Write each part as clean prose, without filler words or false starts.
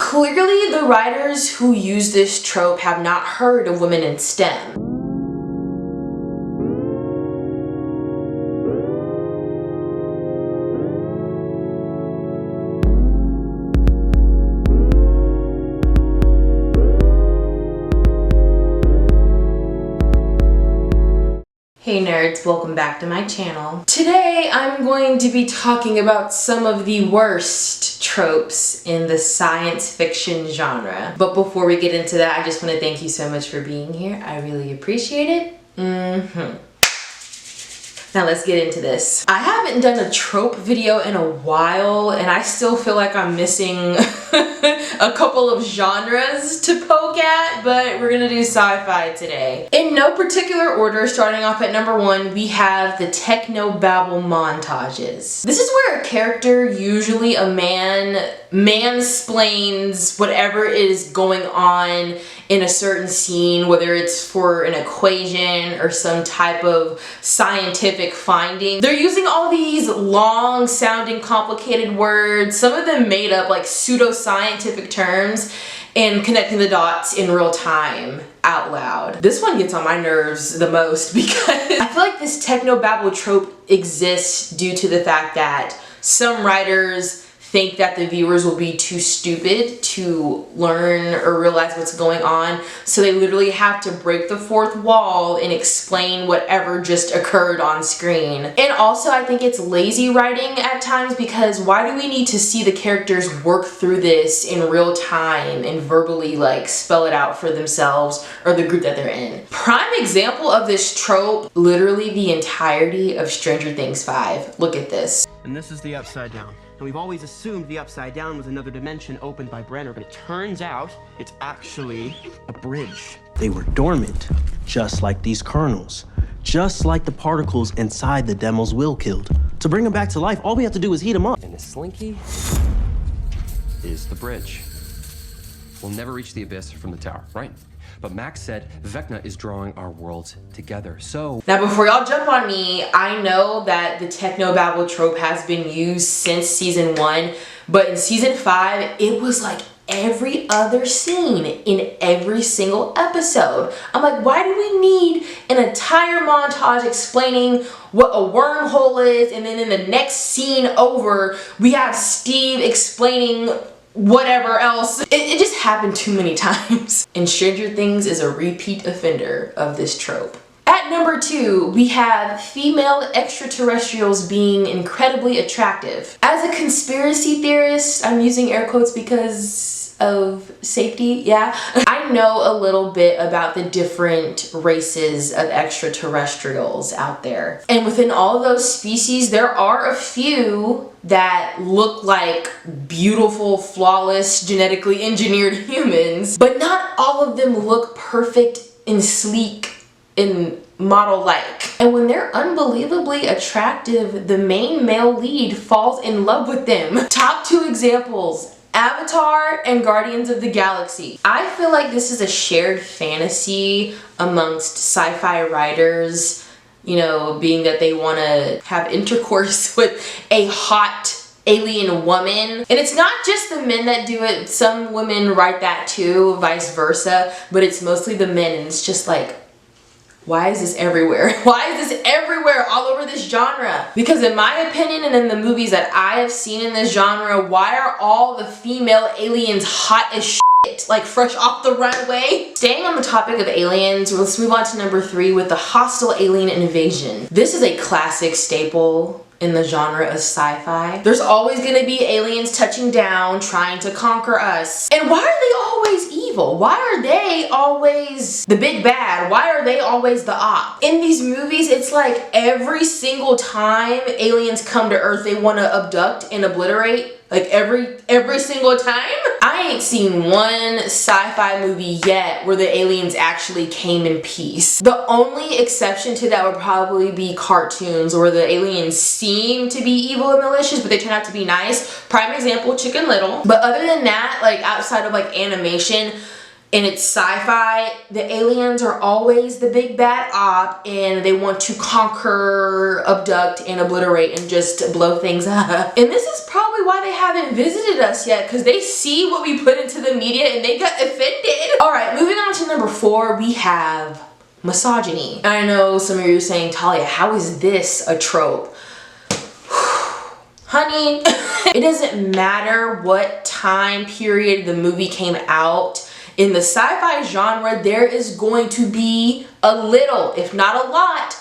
Clearly, the writers who use this trope have not heard of women in STEM. Hey nerds, welcome back to my channel. Today I'm going to be talking about some of the worst tropes in the science fiction genre. But before we get into that, I just want to thank you so much for being here. I really appreciate it. Now let's get into this. I haven't done a trope video in a while and I still feel like I'm missing a couple of genres to poke at, but we're gonna do sci-fi today. In no particular order, starting off at number 1, we have the technobabble montages. This is where a character, usually a man, mansplains whatever is going on in a certain scene, whether it's for an equation or some type of scientific finding. They're using all these long sounding complicated words, some of them made up like pseudo-scientific terms, and connecting the dots in real time out loud. This one gets on my nerves the most because I feel like this technobabble trope exists due to the fact that some writers think that the viewers will be too stupid to learn or realize what's going on, so they literally have to break the fourth wall and explain whatever just occurred on screen. And also I think it's lazy writing at times, because why do we need to see the characters work through this in real time and verbally like spell it out for themselves or the group that they're in? Prime example of this trope, literally the entirety of Stranger Things 5. Look at this. And this is the Upside Down. And we've always assumed the Upside Down was another dimension opened by Brenner, but it turns out it's actually a bridge. They were dormant, just like these kernels, just like the particles inside the demo's will killed. To bring them back to life, all we have to do is heat them up. And the slinky is the bridge. We'll never reach the abyss from the tower, right? But Max said Vecna is drawing our worlds together, so... Now before y'all jump on me, I know that the technobabble trope has been used since season 1, but in season 5, it was like every other scene in every single episode. I'm like, why do we need an entire montage explaining what a wormhole is, and then in the next scene over, we have Steve explaining whatever else. It just happened too many times. And Stranger Things is a repeat offender of this trope. At number 2, we have female extraterrestrials being incredibly attractive. As a conspiracy theorist, I'm using air quotes because of safety, yeah. I know a little bit about the different races of extraterrestrials out there. And within all of those species, there are a few that look like beautiful, flawless, genetically engineered humans, but not all of them look perfect and sleek and model-like. And when they're unbelievably attractive, the main male lead falls in love with them. Top 2 examples: Avatar and Guardians of the Galaxy. I feel like this is a shared fantasy amongst sci-fi writers, you know, being that they want to have intercourse with a hot alien woman. And it's not just the men that do it. Some women write that too, vice versa, but it's mostly the men, and it's just like, why is this everywhere? Why is this everywhere all over this genre? Because in my opinion, and in the movies that I have seen in this genre, why are all the female aliens hot as shit, like fresh off the runway? Staying on the topic of aliens, let's move on to number 3 with the hostile alien invasion. This is a classic staple in the genre of sci-fi. There's always gonna be aliens touching down, trying to conquer us. And why are they always evil? Why are they always the big bad? Why are they always the op? In these movies, it's like every single time aliens come to Earth, they wanna abduct and obliterate. Like every single time. I ain't seen one sci-fi movie yet where the aliens actually came in peace. The only exception to that would probably be cartoons where the aliens seem to be evil and malicious, but they turn out to be nice. Prime example, Chicken Little. But other than that, like outside of like animation, and it's sci-fi, the aliens are always the big bad op and they want to conquer, abduct, and obliterate and just blow things up. And this is probably why they haven't visited us yet, because they see what we put into the media and they got offended. All right, moving on to number 4, we have misogyny. I know some of you are saying, Talia, how is this a trope? Honey, it doesn't matter what time period the movie came out. In the sci-fi genre, there is going to be a little, if not a lot,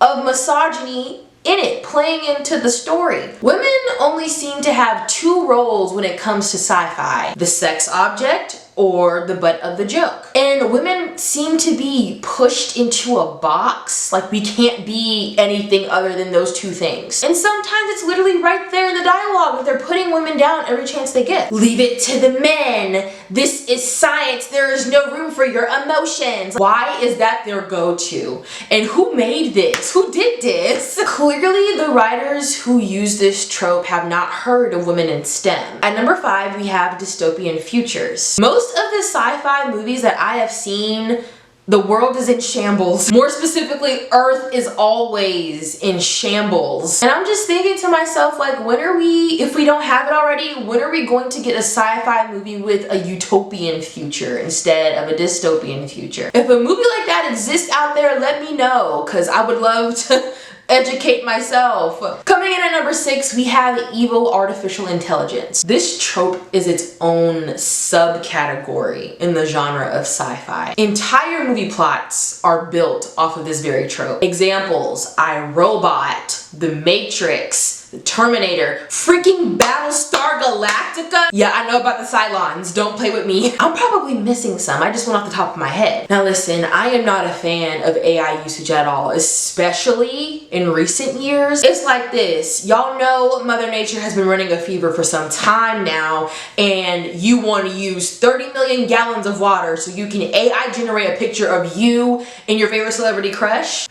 of misogyny in it, playing into the story. Women only seem to have 2 roles when it comes to sci-fi: the sex object or the butt of the joke. And women seem to be pushed into a box, like we can't be anything other than those 2 things. And sometimes it's literally right there in the dialogue that they're putting women down every chance they get. Leave it to the men. This is science. There is no room for your emotions. Why is that their go-to? And who made this? Who did this? Clearly, the writers who use this trope have not heard of women in STEM. At number 5, we have dystopian futures. Most of the sci-fi movies that I have seen, the world is in shambles. More specifically, Earth is always in shambles. And I'm just thinking to myself, like, when are we, if we don't have it already, when are we going to get a sci-fi movie with a utopian future instead of a dystopian future? If a movie like that exists out there, let me know, because I would love to educate myself. Coming in at number 6, we have evil artificial intelligence. This trope is its own subcategory in the genre of sci-fi. Entire movie plots are built off of this very trope. Examples: iRobot, The Matrix, The Terminator, freaking Battlestar Galactica. Yeah, I know about the Cylons. Don't play with me. I'm probably missing some. I just went off the top of my head. Now listen, I am not a fan of AI usage at all, especially in recent years. It's like this. Y'all know Mother Nature has been running a fever for some time now, and you want to use 30 million gallons of water so you can AI generate a picture of you and your favorite celebrity crush?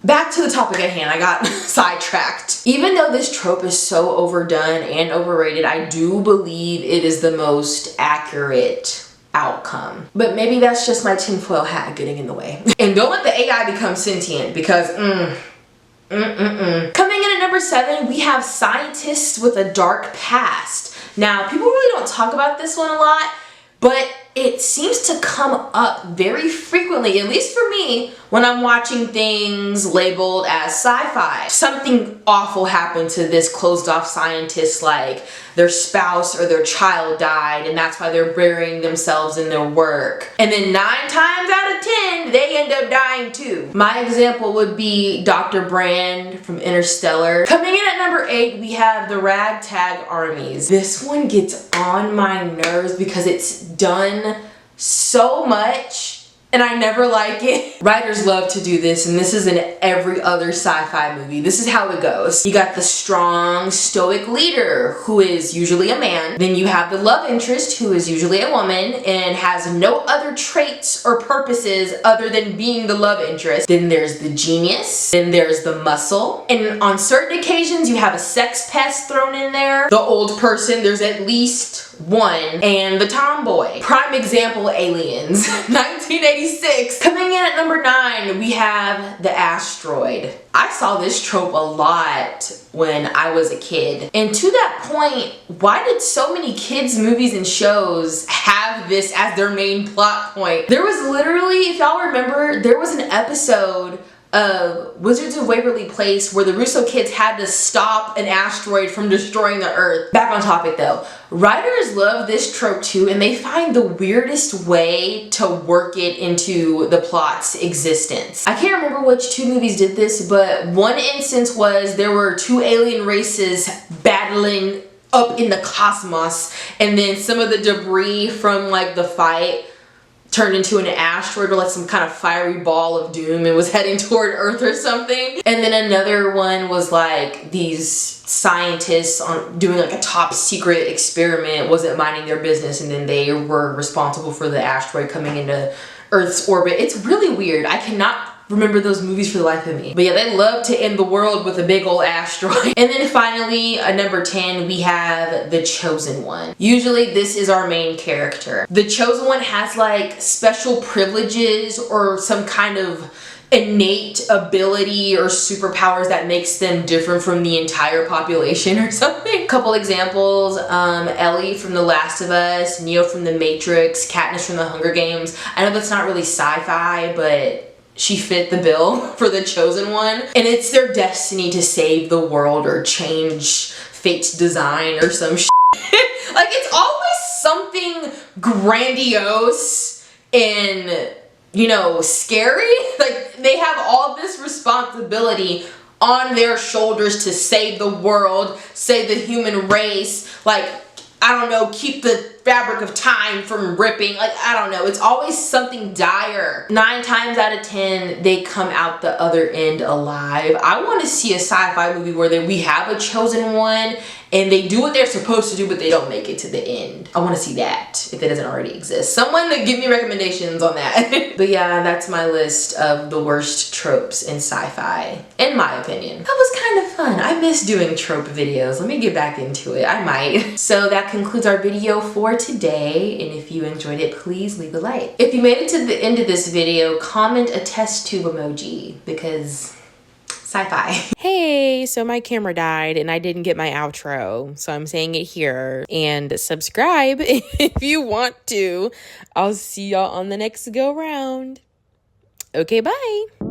Back to the topic at hand, I got sidetracked. Even though this trope is so overdone and overrated, I do believe it is the most accurate outcome. But maybe that's just my tinfoil hat getting in the way. And don't let the AI become sentient, because Coming in at number 7, we have scientists with a dark past. Now, people really don't talk about this one a lot, but it seems to come up very frequently, at least for me, when I'm watching things labeled as sci-fi. Something awful happened to this closed-off scientist, like their spouse or their child died, and that's why they're burying themselves in their work. And then 9 times out of 10, they end up dying too. My example would be Dr. Brand from Interstellar. Coming in at number 8, we have the ragtag armies. This one gets on my nerves because it's done so much and I never like it. Writers love to do this, and this is in every other sci-fi movie. This is how it goes. You got the strong, stoic leader, who is usually a man. Then you have the love interest, who is usually a woman and has no other traits or purposes other than being the love interest. Then there's the genius. Then there's the muscle. And on certain occasions, you have a sex pest thrown in there. The old person, there's at least one. And the tomboy. Prime example, Aliens. 1986. Coming in at number 9, we have the asteroid. I saw this trope a lot when I was a kid. And to that point, why did so many kids' movies and shows have this as their main plot point? There was literally, if y'all remember, there was an episode of Wizards of Waverly Place where the Russo kids had to stop an asteroid from destroying the Earth. Back on topic though, writers love this trope too, and they find the weirdest way to work it into the plot's existence. I can't remember which 2 movies did this, but one instance was there were 2 alien races battling up in the cosmos, and then some of the debris from like the fight turned into an asteroid or like some kind of fiery ball of doom and was heading toward Earth or something. And then another one was like these scientists doing like a top secret experiment, wasn't minding their business, and then they were responsible for the asteroid coming into Earth's orbit. It's really weird. I cannot remember those movies for the life of me. But yeah, they love to end the world with a big old asteroid. And then finally, number 10, we have the Chosen One. Usually this is our main character. The Chosen One has like special privileges or some kind of innate ability or superpowers that makes them different from the entire population or something. Couple examples, Ellie from The Last of Us, Neo from The Matrix, Katniss from The Hunger Games. I know that's not really sci-fi, but she fit the bill for the Chosen One. And it's their destiny to save the world or change fate's design or some shit. Like, it's always something grandiose and, you know, scary. Like, they have all this responsibility on their shoulders to save the world, save the human race, like, I don't know, keep the fabric of time from ripping. Like, I don't know, it's always something dire. 9 times out of 10, they come out the other end alive. I want to see a sci-fi movie where we have a chosen one and they do what they're supposed to do, but they don't make it to the end. I want to see that, if it doesn't already exist. Someone to give me recommendations on that. But yeah, that's my list of the worst tropes in sci-fi, in my opinion. That was kind of fun. I miss doing trope videos. Let me get back into it. I might. So that concludes our video for today, and if you enjoyed it, please leave a like. If you made it to the end of this video, comment a test tube emoji, because sci-fi. Hey, so my camera died and I didn't get my outro, so I'm saying it here. And subscribe if you want to. I'll see y'all on the next go round. Okay, bye.